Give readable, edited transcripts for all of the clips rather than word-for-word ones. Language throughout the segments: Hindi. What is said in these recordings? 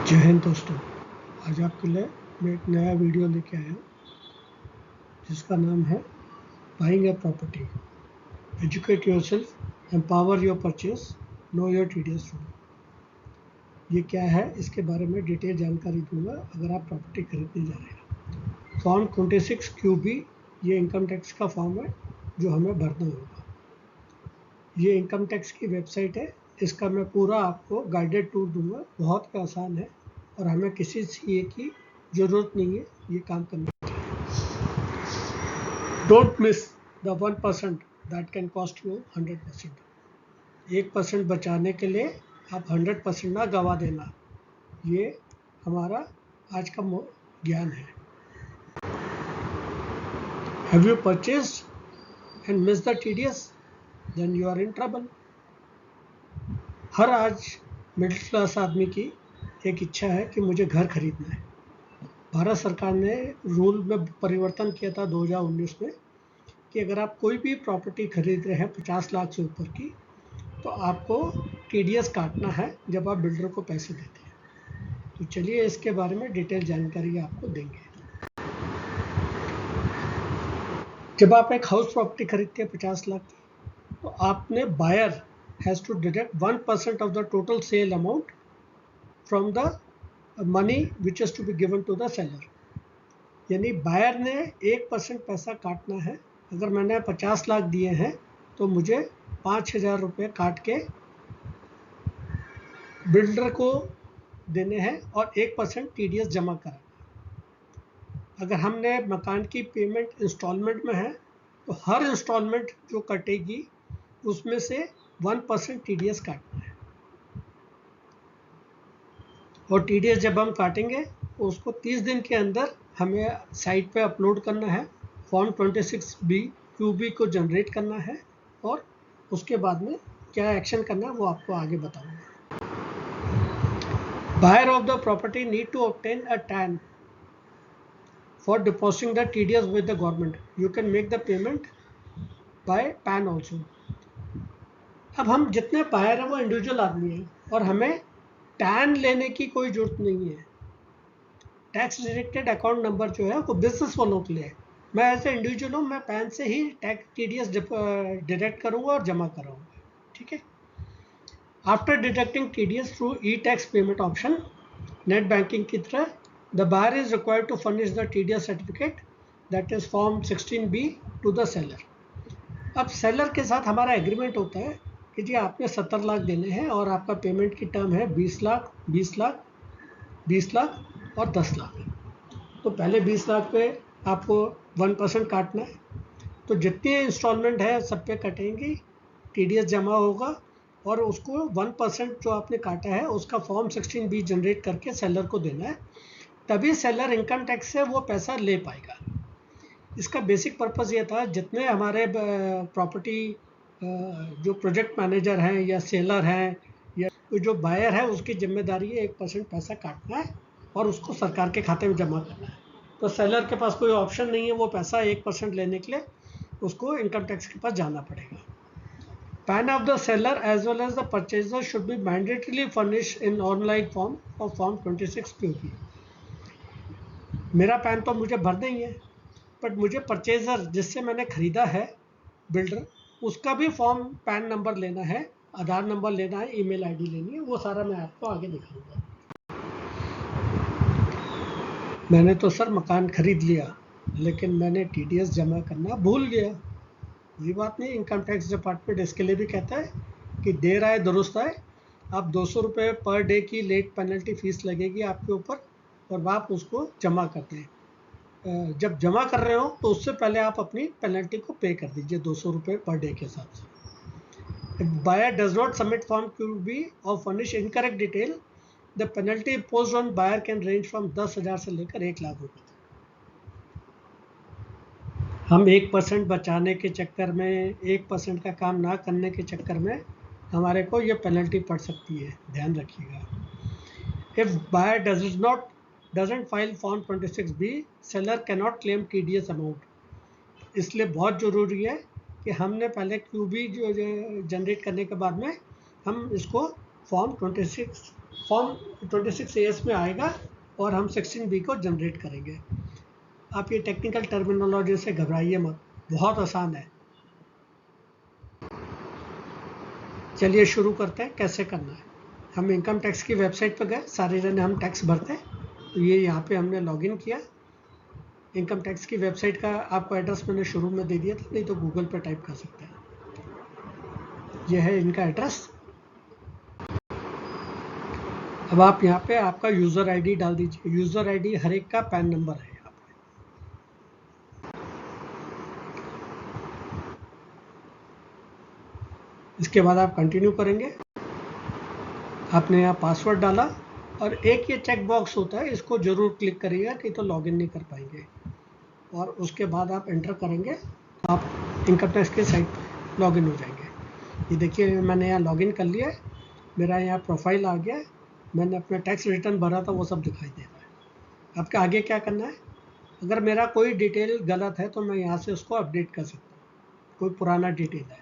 जय हिंद दोस्तों। आज आपके लिए मैं एक नया वीडियो लेके आया हूँ जिसका नाम है buying a property, educate yourself, empower your purchase, know your TDS rule. ये क्या है, इसके बारे में डिटेल जानकारी दूंगा अगर आप प्रॉपर्टी खरीदने जा रहे हैं। फॉर्म 26 QB ये इनकम टैक्स का फॉर्म है जो हमें भरना होगा। ये इनकम टैक्स की वेबसाइट है, इसका मैं पूरा आपको गाइडेड टूर दूंगा। बहुत ही आसान है और हमें किसी CA की ज़रूरत नहीं है ये काम करने के लिए। Don't miss the 1% that can cost you 100%। 1% बचाने के लिए आप 100% ना गवा देना, ये हमारा आज का ज्ञान है। Have you purchased and miss the TDS? Then you are in trouble. हर आज मिडिल क्लास आदमी की एक इच्छा है कि मुझे घर खरीदना है। भारत सरकार ने रूल में परिवर्तन किया था 2019 में कि अगर आप कोई भी प्रॉपर्टी खरीद रहे हैं 50 लाख से ऊपर की, तो आपको TDS काटना है जब आप बिल्डर को पैसे देते हैं। तो चलिए इसके बारे में डिटेल जानकारी आपको देंगे। जब आप एक हाउस प्रॉपर्टी खरीदते हैं 50 लाख की, तो आपने buyer has to deduct 1% of the total sale amount from the money which is to be given to the seller. यानी बायर ने 1% पैसा काटना है। अगर मैंने 50 लाख दिए हैं तो मुझे 5,000 रुपये काट के बिल्डर को देने हैं और 1% TDS जमा कराना। अगर हमने मकान की पेमेंट इंस्टॉलमेंट में है तो हर इंस्टॉलमेंट जो कटेगी उसमें से 1% TDS काटना है। और TDS जब हम काटेंगे तो उसको 30 दिन के अंदर हमें साइट पे अपलोड करना है। फॉर्म 26B QB को जनरेट करना है और उसके बाद में क्या एक्शन करना है वो आपको आगे बताऊंगा। Buyer of the property need to obtain a TAN for depositing the TDS with the government. You can make the payment by PAN also. अब हम जितने बायर हैं वो इंडिविजुअल आदमी हैं और हमें टैन लेने की कोई ज़रूरत नहीं है। टैक्स डिडक्टेड अकाउंट नंबर जो है वो बिजनेस वालों के लिए है। मैं ऐसे इंडिविजुअल हूँ, मैं पैन से ही टैक्स TDS डिडक्ट करूँगा और जमा कराऊँगा। ठीक है। After deducting TDS through e-tax payment option net banking की तरह, the buyer is required to furnish the TDS certificate, that is form 16B, to the seller. अब सेलर के साथ हमारा एग्रीमेंट होता है कि जी आपने 70 लाख देने हैं और आपका पेमेंट की टर्म है 20 लाख, 20 लाख, 20 लाख और 10 लाख। तो पहले 20 लाख पे आपको 1% काटना है, तो जितनी इंस्टॉलमेंट है सब पे कटेंगी, TDS जमा होगा और उसको 1% जो आपने काटा है उसका फॉर्म 16B जनरेट करके सेलर को देना है। तभी सेलर इनकम टैक्स से वो पैसा ले पाएगा। इसका बेसिक पर्पस ये था, जितने हमारे प्रॉपर्टी जो प्रोजेक्ट मैनेजर हैं या सेलर हैं या जो बायर है, उसकी जिम्मेदारी है 1% पैसा काटना है और उसको सरकार के खाते में जमा करना है। तो सेलर के पास कोई ऑप्शन नहीं है, वो पैसा 1% लेने के लिए उसको इनकम टैक्स के पास जाना पड़ेगा। PAN of the seller as well as the purchaser should be mandatorily furnished in online form of Form 26 QB. मेरा पैन तो मुझे भरना ही है, बट मुझे परचेज़र जिससे मैंने ख़रीदा है बिल्डर, उसका भी फॉर्म पैन नंबर लेना है, आधार नंबर लेना है, ईमेल आईडी लेनी है, वो सारा मैं आपको आगे दिखाऊंगा। मैंने तो सर मकान ख़रीद लिया लेकिन मैंने TDS जमा करना भूल गया। ये बात नहीं, इनकम टैक्स डिपार्टमेंट इसके लिए भी कहता है कि देर आए दुरुस्त आए। आप 200 रुपये पर डे की लेट पेनल्टी फ़ीस लगेगी आपके ऊपर और आप उसको जमा करते हैं। जब जमा कर रहे हो तो उससे पहले आप अपनी पेनल्टी को पे कर दीजिए 200 रुपये पर डे के हिसाब से। Buyer does not submit form QB और furnish incorrect detail, the penalty imposed on buyer can range from 10,000 से लेकर 1 लाख रुपये तक। हम 1% बचाने के चक्कर में, 1% का काम ना करने के चक्कर में हमारे को ये पेनल्टी पड़ सकती है, ध्यान रखिएगा। If buyer doesn't file Form 26B, seller cannot claim TDS amount. इसलिए बहुत ज़रूरी है कि हमने पहले QB जो जनरेट करने के बाद में हम इसको फॉर्म 26 फॉर्म 26AS में आएगा और हम 16B को जनरेट करेंगे। आप ये टेक्निकल टर्मिनोलॉजी से घबराइए मत, बहुत आसान है। चलिए शुरू करते हैं कैसे करना है। हम इनकम टैक्स की वेबसाइट पर गए, सारे जने हम टैक्स भरते हैं, तो ये यहाँ पे हमने लॉगिन किया। इनकम टैक्स की वेबसाइट का आपको एड्रेस मैंने शुरू में दे दिया था, नहीं तो गूगल पर टाइप कर सकते हैं। ये है इनका एड्रेस। अब आप यहाँ पे आपका यूज़र आईडी डाल दीजिए। यूज़र आईडी हर एक का पैन नंबर है यहाँ पे। इसके बाद आप कंटिन्यू करेंगे। आपने यहाँ पासवर्ड डाला और एक ये चेक बॉक्स होता है, इसको ज़रूर क्लिक करिएगा, नहीं तो लॉगिन नहीं कर पाएंगे। और उसके बाद आप एंटर करेंगे तो आप इनकम टैक्स के साइट पर लॉगिन हो जाएंगे। ये देखिए मैंने यहाँ लॉगिन कर लिया है, मेरा यहाँ प्रोफाइल आ गया है, मैंने अपना टैक्स रिटर्न भरा था वो सब दिखाई दे रहा है। आपके आगे क्या करना है, अगर मेरा कोई डिटेल गलत है तो मैं यहाँ से उसको अपडेट कर सकता हूँ, कोई पुराना डिटेल है,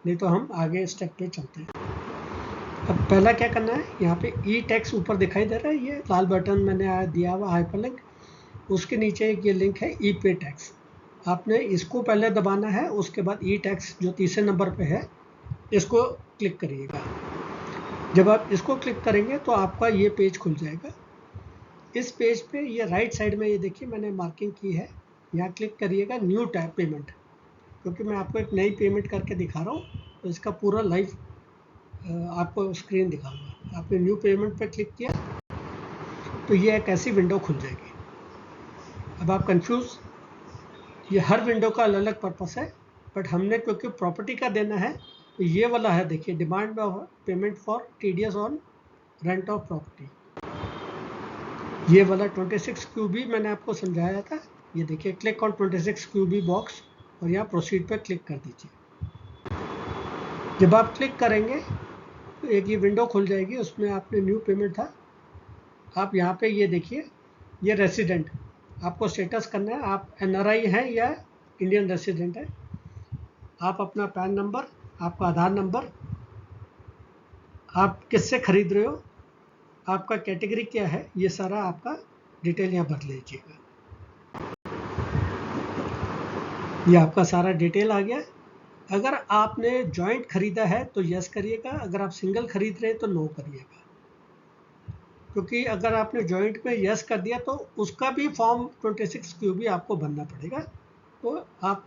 नहीं तो हम आगे स्टेप पे चलते हैं। अब पहला क्या करना है, यहाँ पे ई टैक्स ऊपर दिखाई दे रहा है, ये लाल बटन मैंने दिया हुआ हाइपरलिंक, उसके नीचे एक ये लिंक है ई पे टैक्स। आपने इसको पहले दबाना है, उसके बाद ई टैक्स जो तीसरे नंबर पे है इसको क्लिक करिएगा। जब आप इसको क्लिक करेंगे तो आपका ये पेज खुल जाएगा। इस पेज पे ये राइट साइड में ये देखिए मैंने मार्किंग की है, यहाँ क्लिक करिएगा न्यू टैब पेमेंट, क्योंकि मैं आपको एक नई पेमेंट करके दिखा रहा हूँ, तो इसका पूरा लाइव आपको स्क्रीन दिखाऊंगा। आपने न्यू पेमेंट पे क्लिक किया तो ये एक ऐसी विंडो खुल जाएगी। अब आप कंफ्यूज, ये हर विंडो का अलग अलग पर्पस है, बट हमने क्योंकि प्रॉपर्टी का देना है तो ये वाला है, देखिए demand of payment for TDS on rent of property, ये वाला 26QB मैंने आपको समझाया था। ये देखिए क्लिक ऑन 26QB बॉक्स और यहाँ प्रोसीड पर क्लिक कर दीजिए। जब आप क्लिक करेंगे तो एक ये विंडो खुल जाएगी, उसमें आपने न्यू पेमेंट था। आप यहाँ पे ये देखिए ये रेसिडेंट, आपको स्टेटस करना है, आप NRI हैं या इंडियन रेसिडेंट है। आप अपना पैन नंबर, आपका आधार नंबर, आप किससे खरीद रहे हो, आपका कैटेगरी क्या है, ये सारा आपका डिटेल यहाँ भर लीजिएगा। ये आपका सारा डिटेल आ गया। अगर आपने जॉइंट खरीदा है तो यस करिएगा, अगर आप सिंगल खरीद रहे हैं तो नो करिएगा, क्योंकि अगर आपने जॉइंट में यस कर दिया तो उसका भी फॉर्म 26QB आपको भरना पड़ेगा, तो आप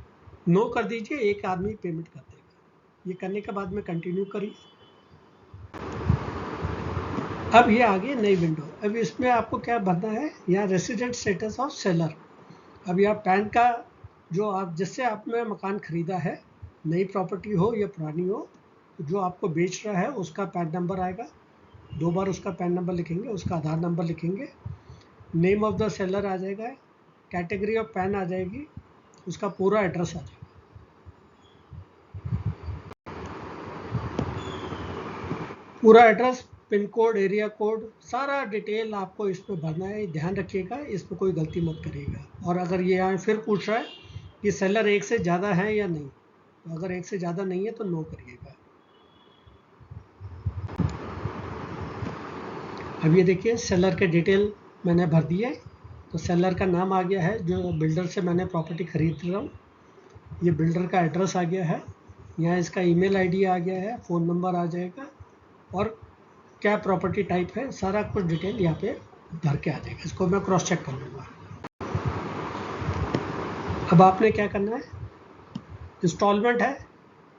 नो कर दीजिए, एक आदमी पेमेंट कर देगा। ये करने के बाद में कंटिन्यू करिए। अब ये आ गई नई विंडो। अब इसमें आपको क्या भरना है, यहाँ रेसिडेंट स्टेटस ऑफ सेलर। अब यहाँ पैन का जो आप जिससे आपने मकान खरीदा है, नई प्रॉपर्टी हो या पुरानी हो, तो जो आपको बेच रहा है उसका पैन नंबर आएगा, 2 बार उसका पैन नंबर लिखेंगे, उसका आधार नंबर लिखेंगे, नेम ऑफ द सेलर आ जाएगा, कैटेगरी ऑफ पैन आ जाएगी, उसका पूरा एड्रेस आ जाएगा। पूरा address, pin code, area code, सारा डिटेल आपको इसमें भरना है। ध्यान रखिएगा, इसमें कोई गलती मत करिएगा। और अगर ये यहाँ फिर पूछ रहा है कि सेलर एक से ज़्यादा है या नहीं, तो अगर एक से ज़्यादा नहीं है तो नो करिएगा। अब ये देखिए सेलर के डिटेल मैंने भर दिए, तो सेलर का नाम आ गया है, जो बिल्डर से मैंने प्रॉपर्टी खरीद रहा हूँ, ये बिल्डर का एड्रेस आ गया है, यहाँ इसका ईमेल आईडी आ गया है, फ़ोन नंबर आ जाएगा, और क्या प्रॉपर्टी टाइप है, सारा कुछ डिटेल यहाँ पे भर के आ जाएगा। इसको मैं क्रॉस चेक कर लूँगा। अब आपने क्या करना है, इंस्टॉलमेंट है,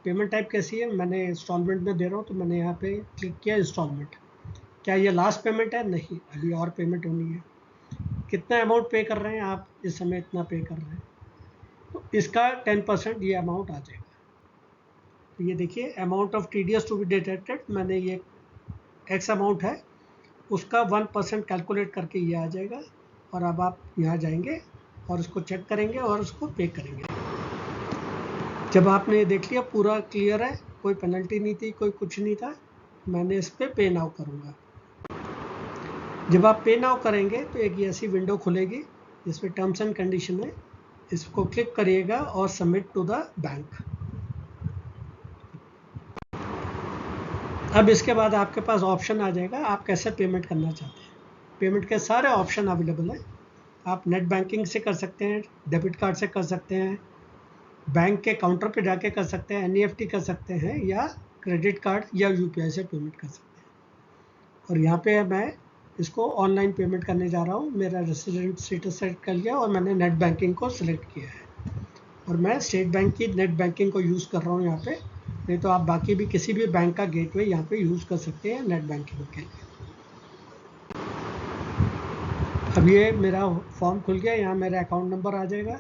पेमेंट टाइप कैसी है, मैंने इंस्टॉलमेंट में दे रहा हूँ, तो मैंने यहाँ पे क्लिक किया इंस्टॉलमेंट। क्या ये लास्ट पेमेंट है, नहीं, अभी और पेमेंट होनी है। कितना अमाउंट पे कर रहे हैं आप, इस समय इतना पे कर रहे हैं, तो इसका 10% ये अमाउंट आ जाएगा। तो ये देखिए amount of TDS to be deducted, मैंने ये एक्स अमाउंट है, उसका 1% कैलकुलेट करके ये आ जाएगा। और अब आप यहाँ जाएंगे और इसको चेक करेंगे और उसको पे करेंगे। जब आपने देख लिया पूरा क्लियर है, कोई पेनल्टी नहीं थी, कोई कुछ नहीं था, मैंने इस पर पे नाउ करूँगा। जब आप पे नाउ करेंगे तो एक ऐसी विंडो खुलेगी जिसमें टर्म्स एंड कंडीशन है, इसको क्लिक करिएगा और सबमिट टू द बैंक। अब इसके बाद आपके पास ऑप्शन आ जाएगा आप कैसे पेमेंट करना चाहते हैं। पेमेंट के सारे ऑप्शन अवेलेबल हैं। आप नेट बैंकिंग से कर सकते हैं, डेबिट कार्ड से कर सकते हैं, बैंक के काउंटर पे जाके कर सकते हैं, एनईएफटी कर सकते हैं, या क्रेडिट कार्ड या यूपीआई से पेमेंट कर सकते हैं। और यहाँ पे मैं इसको ऑनलाइन पेमेंट करने जा रहा हूँ। मेरा रेसिडेंट स्टेटस सेट कर लिया और मैंने नेट बैंकिंग को सिलेक्ट किया है, और मैं स्टेट बैंक की नेट बैंकिंग को यूज़ कर रहा हूँ यहाँ पे। नहीं तो आप बाकी भी किसी भी बैंक का गेटवे यहाँ पे यूज़ कर सकते हैं नेट बैंकिंग के लिए। अब ये मेरा फॉर्म खुल गया, यहाँ मेरा अकाउंट नंबर आ जाएगा।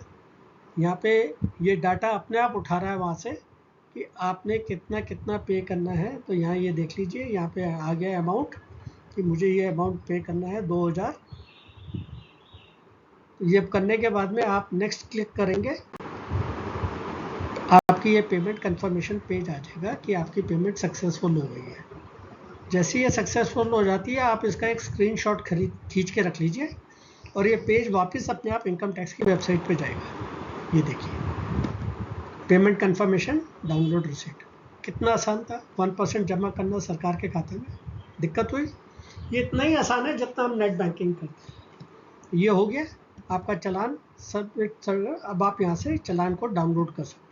यहाँ पे ये डाटा अपने आप उठा रहा है वहाँ से कि आपने कितना कितना पे करना है। तो यहाँ ये देख लीजिए, यहाँ पे आ गया अमाउंट कि मुझे ये अमाउंट पे करना है 2000। तो ये करने के बाद में आप नेक्स्ट क्लिक करेंगे, आपकी ये पेमेंट कंफर्मेशन पेज आ जाएगा कि आपकी पेमेंट सक्सेसफुल हो गई है। जैसे ये सक्सेसफुल हो जाती है आप इसका एक स्क्रीनशॉट खींच के रख लीजिए, और ये पेज वापस अपने आप इनकम टैक्स की वेबसाइट पे जाएगा। ये देखिए, पेमेंट कंफर्मेशन डाउनलोड रिसीट। कितना आसान था, 1% जमा करना सरकार के खाते में। दिक्कत हुई? ये इतना ही आसान है जितना हम नेट बैंकिंग करते हैं। ये हो गया आपका चालान सबमिट। अब आप यहाँ से चालान को डाउनलोड कर सकते हैं।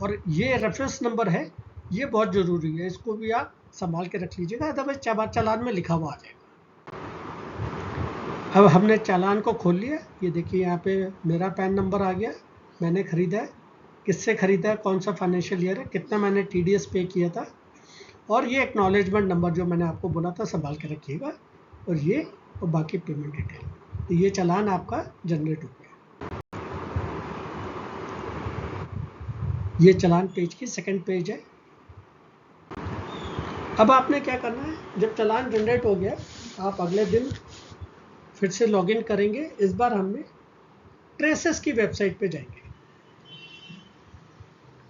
और ये रेफरेंस नंबर है, ये बहुत ज़रूरी है, इसको भी आप संभाल के रख लीजिएगा, अदरवाइज चालान में लिखा हुआ आ जाएगा। अब हमने चालान को खोल लिया। ये देखिए यहाँ पे मेरा पैन नंबर आ गया, मैंने ख़रीदा है, किससे ख़रीदा है, कौन सा फाइनेंशियल ईयर है, कितना मैंने टीडीएस पे किया था, और ये एक्नॉलेजमेंट नंबर जो मैंने आपको बोला था संभाल के रखिएगा, और ये और बाकी पेमेंट डिटेल। तो ये चालान आपका जनरेट हो गया। ये चालान पेज की सेकंड पेज है। अब आपने क्या करना है, जब चालान जनरेट हो गया आप अगले दिन फिर से लॉगिन करेंगे। इस बार हमने ट्रेसेस की वेबसाइट पे जाएंगे।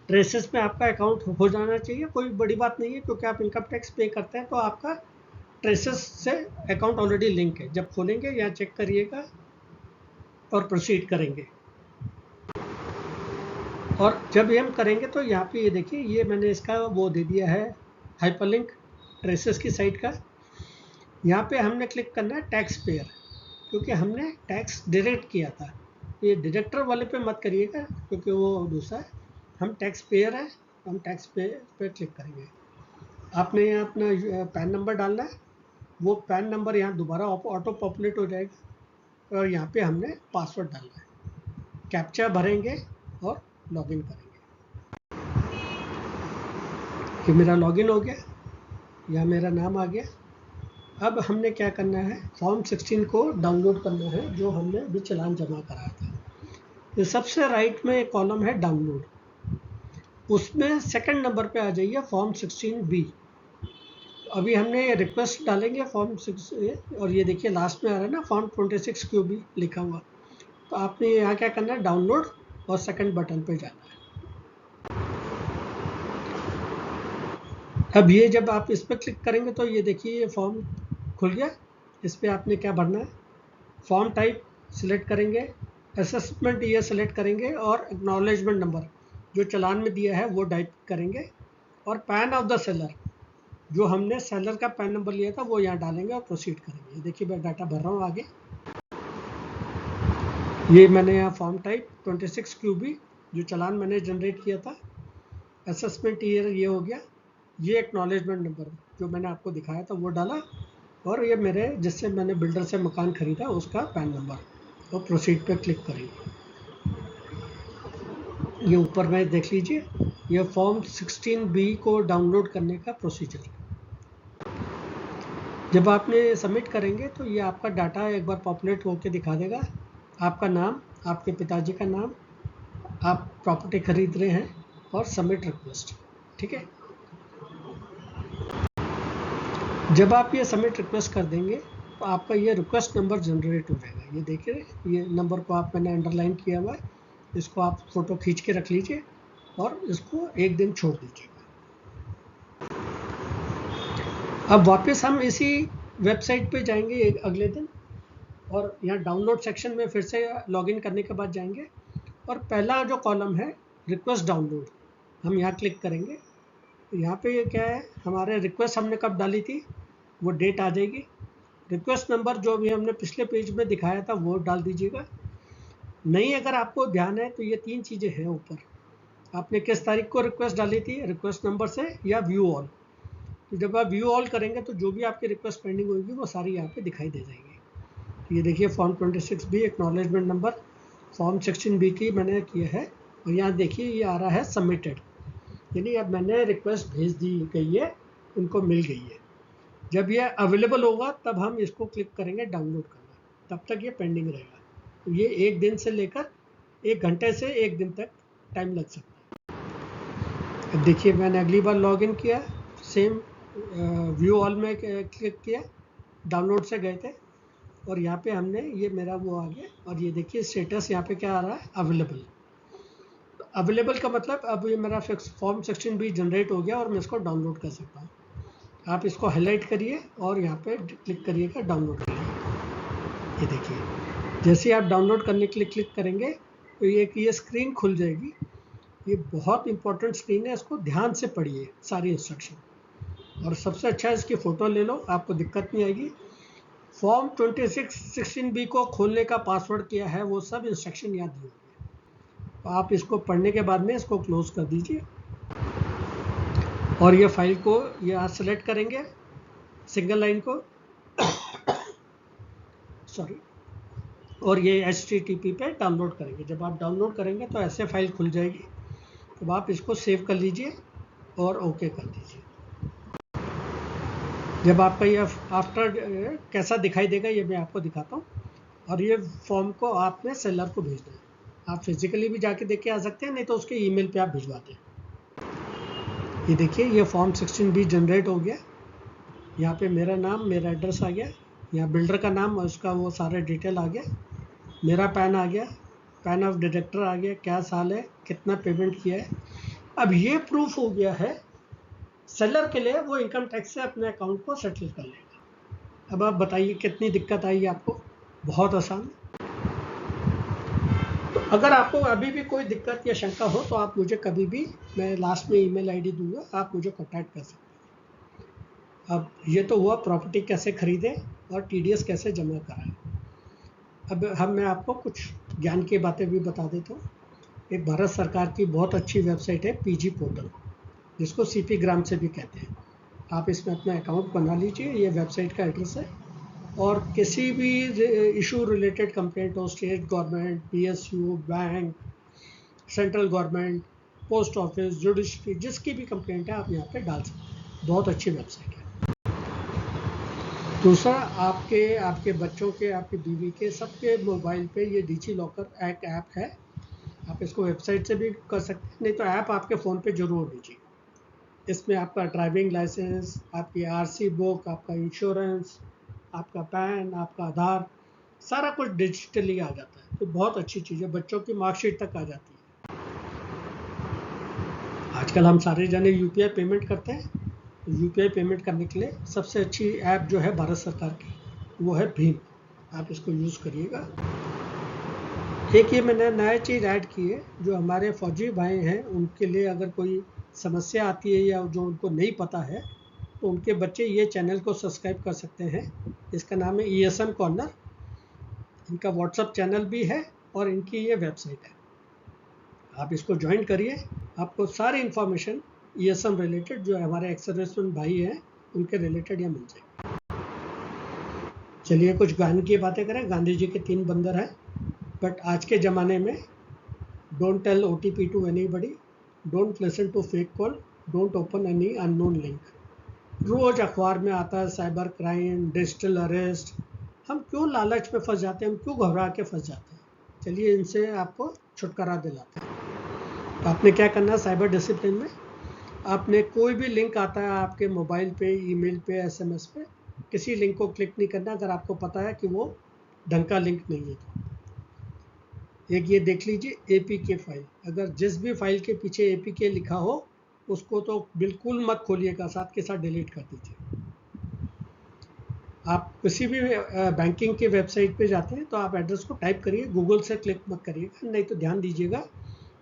ट्रेसेस में आपका अकाउंट हो जाना चाहिए, कोई बड़ी बात नहीं है, क्योंकि आप इनकम टैक्स पे करते हैं तो आपका ट्रेसेस से अकाउंट ऑलरेडी लिंक है। जब खोलेंगे यहाँ चेक करिएगा और प्रोसीड करेंगे। और जब हम करेंगे तो यहाँ पे ये देखिए, ये मैंने इसका वो दे दिया है हाइपरलिंक ट्रेसेस की साइट का। यहाँ पे हमने क्लिक करना है टैक्स पेयर, क्योंकि हमने टैक्स डायरेक्ट किया था। ये डायरेक्टर वाले पे मत करिएगा क्योंकि वो दूसरा है। हम टैक्स पेयर है, हम टैक्स पेयर पे क्लिक करेंगे। आपने यहाँ अपना पैन नंबर डालना है, वो पैन नंबर यहाँ दोबारा ऑटो पॉपुलेट हो जाएगा, और यहाँ पे हमने पासवर्ड डालना है, कैप्चा भरेंगे और लॉगिन करेंगे। ये मेरा लॉगिन हो गया, यहाँ मेरा नाम आ गया। अब हमने क्या करना है, फॉर्म 16 को डाउनलोड करना है जो हमने अभी चालान जमा कराया था। तो सबसे राइट में एक कॉलम है डाउनलोड, उसमें सेकंड नंबर पे आ जाइए फॉर्म 16B। अभी हमने रिक्वेस्ट डालेंगे फॉर्म 6, और ये देखिए लास्ट में आ रहा है ना फॉर्म 26QB लिखा हुआ। तो आपने यहाँ क्या करना है, डाउनलोड और सेकंड बटन पे जाना है। अब ये जब आप इस पर क्लिक करेंगे तो ये देखिए ये फॉर्म खुल गया। इस पर आपने क्या भरना है, फॉर्म टाइप सिलेक्ट करेंगे, असेसमेंट ईयर सेलेक्ट करेंगे, और एक्नॉलेजमेंट नंबर जो चालान में दिया है वो टाइप करेंगे, और पैन ऑफ द सेलर जो हमने सेलर का पैन नंबर लिया था वो यहाँ डालेंगे और प्रोसीड करेंगे। देखिए मैं डाटा भर रहा हूँ आगे। ये मैंने यहाँ फॉर्म टाइप 26QB जो चालान मैंने जनरेट किया था, असेसमेंट ईयर ये हो गया, ये एक्नॉलेजमेंट नंबर जो मैंने आपको दिखाया था वो डाला, और ये मेरे जिससे मैंने बिल्डर से मकान खरीदा उसका पैन नंबर, और प्रोसीड पे क्लिक करेंगे। ये ऊपर में देख लीजिए, ये फॉर्म 16B को डाउनलोड करने का प्रोसीजर। जब आपने सबमिट करेंगे तो ये आपका डाटा एक बार पॉपुलेट होकर दिखा देगा, आपका नाम, आपके पिताजी का नाम, आप प्रॉपर्टी खरीद रहे हैं, और सबमिट रिक्वेस्ट। ठीक है, जब आप ये सबमिट रिक्वेस्ट कर देंगे तो आपका ये रिक्वेस्ट नंबर जनरेट हो जाएगा। ये देखिए ये नंबर को आप मैंने अंडरलाइन किया हुआ है, इसको आप फ़ोटो खींच के रख लीजिए और इसको एक दिन छोड़ दीजिएगा। अब वापस हम इसी वेबसाइट पे जाएंगे एक अगले दिन, और यहाँ डाउनलोड सेक्शन में फिर से लॉगिन करने के बाद जाएंगे, और पहला जो कॉलम है रिक्वेस्ट डाउनलोड, हम यहाँ क्लिक करेंगे। यहाँ पे ये क्या है, हमारे रिक्वेस्ट हमने कब डाली थी वो डेट आ जाएगी। रिक्वेस्ट नंबर जो भी हमने पिछले पेज में दिखाया था वो डाल दीजिएगा। नहीं अगर आपको ध्यान है तो ये 3 चीज़ें हैं ऊपर, आपने किस तारीख को रिक्वेस्ट डाली थी, रिक्वेस्ट नंबर से या व्यू ऑल। तो जब आप व्यू ऑल करेंगे तो जो भी आपकी रिक्वेस्ट पेंडिंग होगी वो सारी यहाँ पे दिखाई दे जाएगी। ये देखिए form 26 B acknowledgement number, form 16 B की मैंने किया है और यहाँ देखिए ये आ रहा है सबमिटेड, यानी अब मैंने रिक्वेस्ट भेज दी गई है, उनको मिल गई है। जब ये अवेलेबल होगा तब हम इसको क्लिक करेंगे डाउनलोड करना, तब तक ये पेंडिंग रहेगा। तो ये 1 दिन से लेकर 1 घंटे से 1 दिन तक टाइम लग सकता है। अब देखिए मैंने अगली बार लॉगिन किया, सेम व्यू ऑल में क्लिक किया, डाउनलोड से गए थे और यहाँ पे हमने ये मेरा वो आ गया और ये देखिए स्टेटस यहाँ पे क्या आ रहा है, अवेलेबल। अवेलेबल का मतलब अब ये मेरा फॉर्म 16 भी जनरेट हो गया और मैं इसको डाउनलोड कर सकता हूँ। आप इसको हाईलाइट करिए और यहाँ पे क्लिक करिएगा डाउनलोड करिए। ये देखिए जैसे ही आप डाउनलोड करने के लिए क्लिक करेंगे तो ये स्क्रीन खुल जाएगी। ये बहुत इंपॉर्टेंट स्क्रीन है, इसको ध्यान से पढ़िए सारी इंस्ट्रक्शन, और सबसे अच्छा है इसकी फ़ोटो ले लो, आपको दिक्कत नहीं आएगी। फॉर्म 16 बी को खोलने का पासवर्ड क्या है वो सब इंस्ट्रक्शन याद होगी, तो आप इसको पढ़ने के बाद में इसको क्लोज कर दीजिए और ये फाइल को यहाँ सेलेक्ट करेंगे, सिंगल लाइन को सॉरी, और ये HTTP पे डाउनलोड करेंगे। जब आप डाउनलोड करेंगे तो ऐसे फाइल खुल जाएगी, तो आप इसको सेव कर लीजिए और ओके कर दीजिए। जब आपका ये आफ्टर कैसा दिखाई देगा ये मैं आपको दिखाता हूँ। और ये फॉर्म को आपने सेलर को भेजना है, आप फिजिकली भी जाके देख के आ सकते हैं, नहीं तो उसके ईमेल पे आप भिजवाते हैं। ये देखिए ये फॉर्म 16 भी जनरेट हो गया, यहाँ पे मेरा नाम, मेरा एड्रेस आ गया, यहाँ बिल्डर का नाम और उसका वो सारा डिटेल आ गया, मेरा पैन आ गया, पैन ऑफ डायरेक्टर आ गया, क्या साल है, कितना पेमेंट किया है। अब ये प्रूफ हो गया है सेलर के लिए, वो इनकम टैक्स से अपने अकाउंट को सेटल कर लेगा। अब आप बताइए कितनी दिक्कत आई आपको, बहुत आसान। तो अगर आपको अभी भी कोई दिक्कत या शंका हो तो आप मुझे कभी भी, मैं लास्ट में ईमेल आईडी दूंगा, आप मुझे कॉन्टैक्ट कर सकते हैं। अब ये तो हुआ प्रॉपर्टी कैसे खरीदें और TDS कैसे जमा कराएं। अब मैं आपको कुछ ज्ञान की बातें भी बता देता हूँ। एक भारत सरकार की बहुत अच्छी वेबसाइट है PG पोर्टल, जिसको CP ग्राम से भी कहते हैं। आप इसमें अपना अकाउंट बना लीजिए, ये वेबसाइट का एड्रेस है। और किसी भी इशू रिलेटेड कंप्लेंट हो, state government, PSU, bank, central government, post office, judiciary, जिसकी भी कंप्लेंट है आप यहाँ पे डाल सकते हैं। बहुत अच्छी वेबसाइट है। दूसरा, आपके बच्चों के, आपकी बीवी के, सबके मोबाइल पे ये डिजी लॉकर एक ऐप है, आप इसको वेबसाइट से भी कर सकते हैं, नहीं तो ऐप आपके फ़ोन पे जरूर लीजिए। इसमें आपका ड्राइविंग लाइसेंस, आपकी RC बुक, आपका इंश्योरेंस, आपका पैन, आपका आधार, सारा कुछ डिजिटली आ जाता है। तो बहुत अच्छी चीज़ है, बच्चों की मार्कशीट तक आ जाती है। आजकल हम सारे जने UPI पेमेंट करते हैं, तो UPI पेमेंट करने के लिए सबसे अच्छी ऐप जो है भारत सरकार की वो है भीम, आप इसको यूज़ करिएगा। एक ये मैंने नया चीज़ ऐड की है, जो हमारे फौजी भाई हैं उनके लिए अगर कोई समस्या आती है या जो उनको नहीं पता है, तो उनके बच्चे ये चैनल को सब्सक्राइब कर सकते हैं। इसका नाम है ESM कॉर्नर, इनका व्हाट्सअप चैनल भी है और इनकी ये वेबसाइट है। आप इसको ज्वाइन करिए, आपको सारी इन्फॉर्मेशन ESM रिलेटेड, जो हमारे एक्स सर्विसमैन भाई हैं उनके रिलेटेड यहाँ मिल जाएगी। चलिए कुछ ज्ञान की बातें करें। गांधी जी के 3 बंदर हैं, बट आज के ज़माने में don't tell OTP to anybody, don't listen to fake call, don't open any unknown link. रोज़ अखबार में आता है साइबर क्राइम, डिजिटल अरेस्ट। हम क्यों लालच में फंस जाते हैं, हम क्यों घबरा के फंस जाते हैं। चलिए इनसे आपको छुटकारा दिलाते हैं। तो आपने क्या करना है, साइबर डिसिप्लिन में आपने कोई भी लिंक आता है आपके मोबाइल पे, ईमेल पे, SMS पे, किसी लिंक को क्लिक नहीं करना अगर आपको पता है कि वो ढंग का लिंक नहीं है। तो एक ये देख लीजिए APK फाइल, अगर जिस भी फाइल के पीछे APK लिखा हो उसको तो बिल्कुल मत खोलिएगा, साथ के साथ डिलीट कर दीजिए। आप किसी भी बैंकिंग के वेबसाइट पे जाते हैं तो आप एड्रेस को टाइप करिए, गूगल से क्लिक मत करिएगा, नहीं तो ध्यान दीजिएगा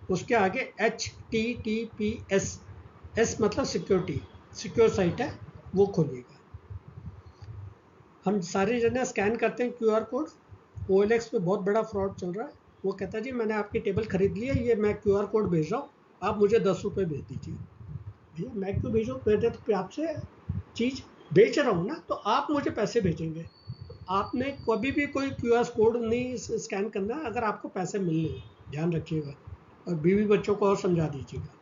उसके आगे HTTPS एस मतलब सिक्योरिटी, सिक्योर साइट है, वो खोलिएगा। हम सारे जने स्कैन करते हैं QR कोड। OLX पे बहुत बड़ा फ्रॉड चल रहा है। वो कहता है जी मैंने आपकी टेबल खरीद ली है, ये मैं QR कोड भेज रहा हूँ, आप मुझे 10 रुपये भेज दीजिए। भैया मैं क्यों भेजूँ, मैंने तो आपसे चीज़ बेच रहा हूँ ना, तो आप मुझे पैसे भेजेंगे। आपने कभी भी कोई QR कोड नहीं स्कैन करना अगर आपको पैसे मिलने हैं, ध्यान रखिएगा। और बीवी बच्चों को और समझा दीजिएगा।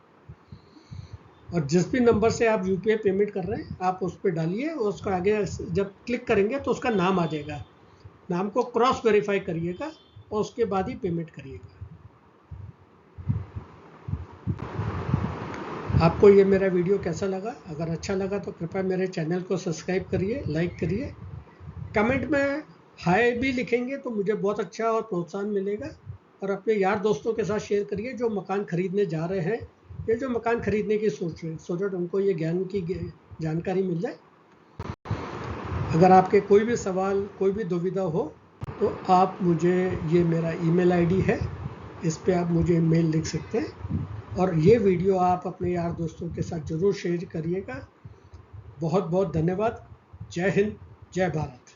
और जिस भी नंबर से आप UPI पेमेंट कर रहे हैं आप उस पर डालिए, उसको आगे जब क्लिक करेंगे तो उसका नाम आ जाएगा, नाम को क्रॉस वेरीफाई करिएगा और उसके बाद ही पेमेंट करिएगा। आपको ये मेरा वीडियो कैसा लगा? अगर अच्छा लगा तो कृपया मेरे चैनल को सब्सक्राइब करिए, लाइक करिए। कमेंट में हाय भी लिखेंगे तो मुझे बहुत अच्छा और प्रोत्साहन मिलेगा। और अपने यार दोस्तों के साथ शेयर करिए जो मकान खरीदने जा रहे हैं या जो मकान खरीदने की सोच रहे हैं, सो दैट उनको ये ज्ञान की जानकारी मिल जाए। अगर आपके कोई भी सवाल, कोई भी दुविधा हो तो आप मुझे, ये मेरा ईमेल ID है, इस पे आप मुझे मेल लिख सकते हैं। और ये वीडियो आप अपने यार दोस्तों के साथ ज़रूर शेयर करिएगा। बहुत बहुत धन्यवाद। जय हिंद, जय भारत।